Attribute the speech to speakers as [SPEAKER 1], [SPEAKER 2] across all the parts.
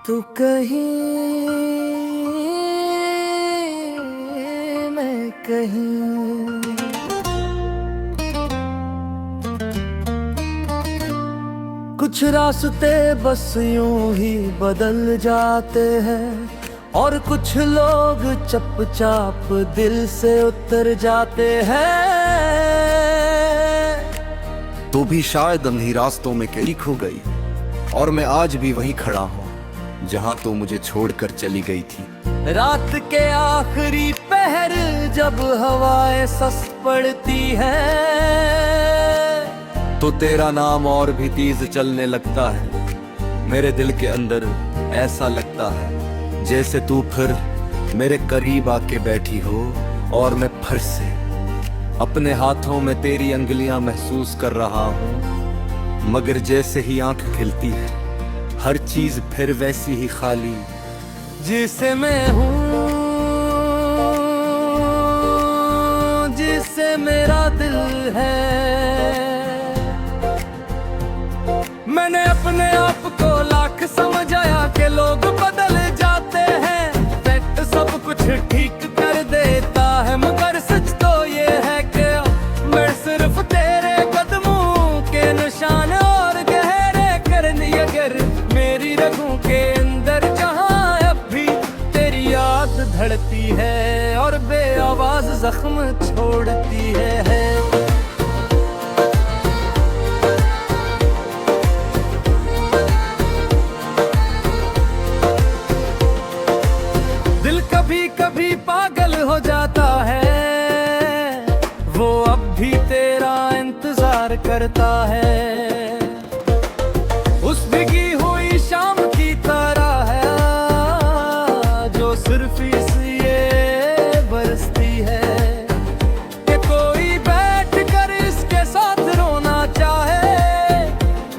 [SPEAKER 1] तू कहीं मैं कहीं, कुछ रास्ते बस यूं ही बदल जाते हैं और कुछ लोग चुपचाप दिल से उतर जाते हैं।
[SPEAKER 2] तो भी शायद अंधी रास्तों में कहीं खो गई और मैं आज भी वहीं खड़ा हूँ जहाँ तो मुझे छोड़कर चली गई थी।
[SPEAKER 1] रात के आखिरी पहर जब हवाएं सस्त पड़ती है
[SPEAKER 2] तो तेरा नाम और भी तेज चलने लगता है। मेरे दिल के अंदर ऐसा लगता है जैसे तू फिर मेरे करीब आके बैठी हो और मैं फिर से अपने हाथों में तेरी अंगुलियां महसूस कर रहा हूँ। मगर जैसे ही आंख खिलती है हर चीज फिर वैसी ही खाली
[SPEAKER 1] जिसे मैं हूँ, जिसे मेरा दिल है। मैंने अपने आप को लाख समझाया कि लोग बदल जाते हैं, वक्त सब कुछ ठीक कर देता है, मगर सच तो ये है कि मैं सिर्फ तेरे कदमों के निशान और गहरे करनी अगर मेरी रगों के अंदर जहां अब भी तेरी याद धड़ती है और बेआवाज जख्म छोड़ती है। दिल कभी कभी पागल हो जाता है, वो अब भी तेरा इंतजार करता है। उस भीगी हुई शाम की तरह है जो सिर्फ इसलिए बरसती है कि कोई बैठ कर इसके साथ रोना चाहे।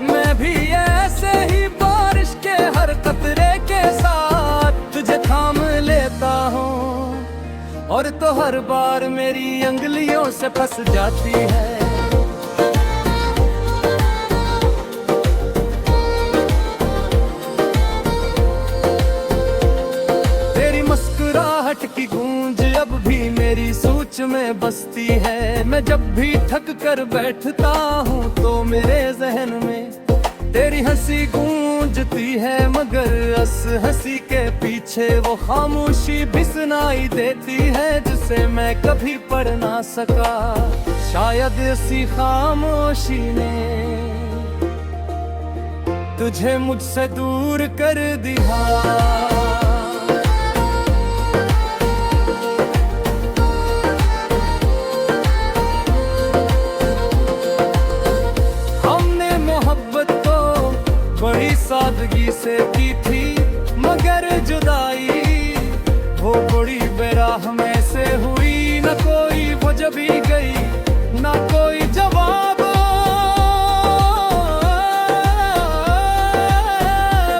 [SPEAKER 1] मैं भी ऐसे ही बारिश के हर कतरे के साथ तुझे थाम लेता हूँ और तो हर बार मेरी उंगलियों से फंस जाती है। की गूंज अब भी मेरी सोच में बसती है। मैं जब भी थक कर बैठता हूँ तो मेरे जहन में तेरी हंसी गूंजती है, मगर उस हंसी के पीछे वो खामोशी भी सुनाई देती है जिसे मैं कभी पढ़ ना सका। शायद इसी खामोशी ने तुझे मुझसे दूर कर दिया। बड़ी सादगी से की थी, मगर जुदाई वो बड़ी बेराह में से हुई। न कोई वो जब भी गई न कोई जवाब,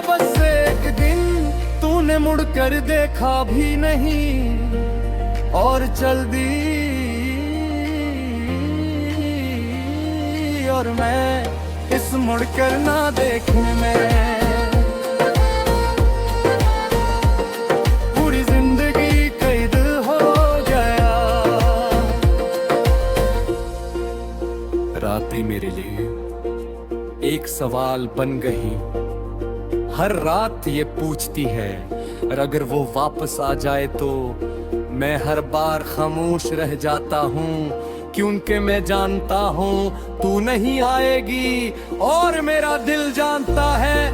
[SPEAKER 1] बस एक दिन तूने मुड़कर देखा भी नहीं और चल दी और मैं इस मुड़कर ना देखने में पूरी जिंदगी कैद हो गया।
[SPEAKER 3] रातें मेरे लिए एक सवाल बन गई, हर रात ये पूछती है और अगर वो वापस आ जाए तो मैं हर बार खामोश रह जाता हूँ क्योंकि मैं जानता हूँ तू नहीं आएगी और मेरा दिल जानता है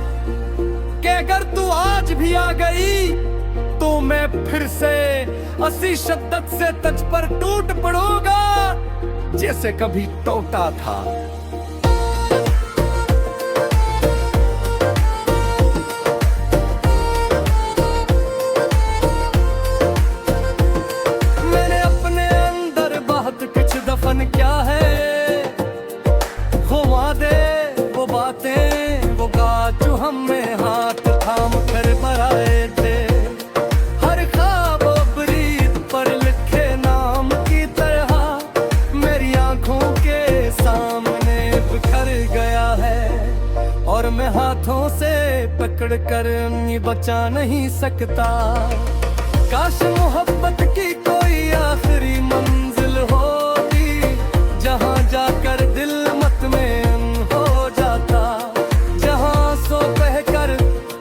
[SPEAKER 3] कि अगर तू आज भी आ गई तो मैं फिर से असी शिद्दत से तुझ पर टूट पड़ूंगा जैसे कभी टूटा था।
[SPEAKER 1] क्या है वो वादे वो बातें वो गाज जो हमें हाथ थाम कर बनाए थे, हर ख्वाब ब्रीत पर लिखे नाम की तरह मेरी आंखों के सामने बिखर गया है और मैं
[SPEAKER 3] हाथों से पकड़ कर बचा नहीं सकता। काश मोहब्बत की कोई आखिरी मंजिल होती, जहां जाकर दिल मत में हो जाता, जहां सो बहकर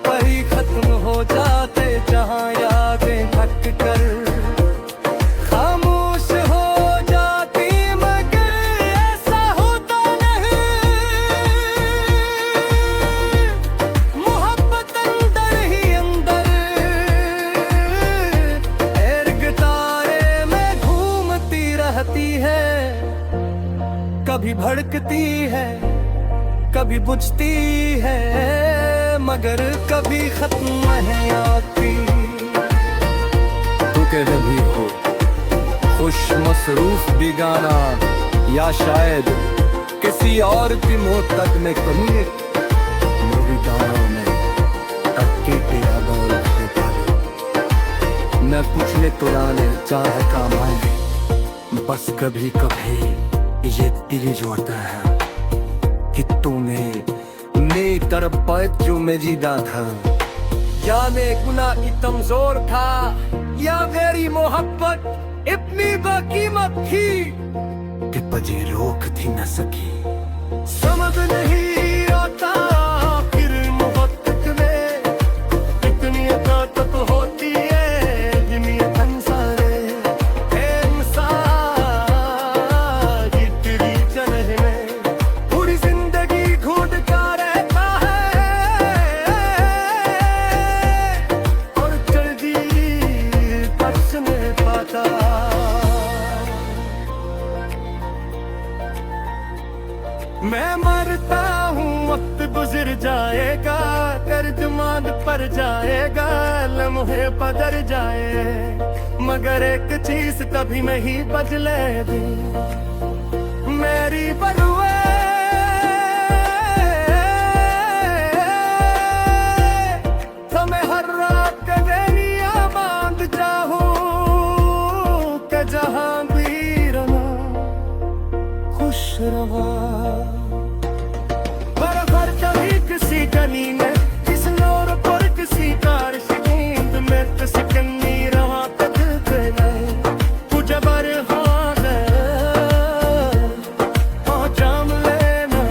[SPEAKER 3] परी खत्म हो जाते, जहां यादें थक कर खामोश हो जाती, मगर ऐसा होता नहीं। मोहब्बत अंदर ही अंदर एर्ग तारे में घूमती रहती है, कभी भड़कती है, कभी बुझती है, मगर कभी खत्म नहीं आती।
[SPEAKER 2] तू कहते भी हो खुश मसरूफ बिगाना, या शायद किसी और की मौत तक में कमी मेरी दानों में तक्के तेरा दौर देता है। मैं पूछने तुराने चाहे काम आए, बस कभी कभी ये दिल जोड़ता है कि तूने मेरी तरफ बात जो मैं जीता था।
[SPEAKER 3] या मैं गुनाह की कमजोर था, या मेरी मोहब्बत इतनी बाकीमत थी
[SPEAKER 2] कि बजे रोक थी न सकी।
[SPEAKER 3] समझ नहीं आता फिर मोहब्बत में कितनी ताकत होती है, दुनिया संसारे इंसान की तेरी जन्नत में पूरी जिंदगी ढूंढता रहता है, और जल्दी कष्ट नहीं पाता। मैं मरता हूँ वक्त गुजर जाएगा, कर्जमान पर जाएगा, लम्हे बदल जाए, मगर एक चीज कभी नहीं बदलेगी, मेरी बलुए समय हर रात कदेनिया बांध जाऊं कि जहां भी रहा खुश रहा। कभी किसी गली में, किस नौर पर किसी कार नींद में, किसी कन्नी रहा तक गए तुझे बर जाम लेना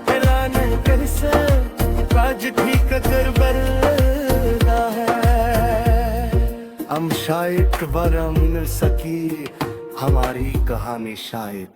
[SPEAKER 3] मिलाने कैसे आज भी कदर बरदा है।
[SPEAKER 2] हम शायद वरम मिल सकी हमारी कहानी शायद।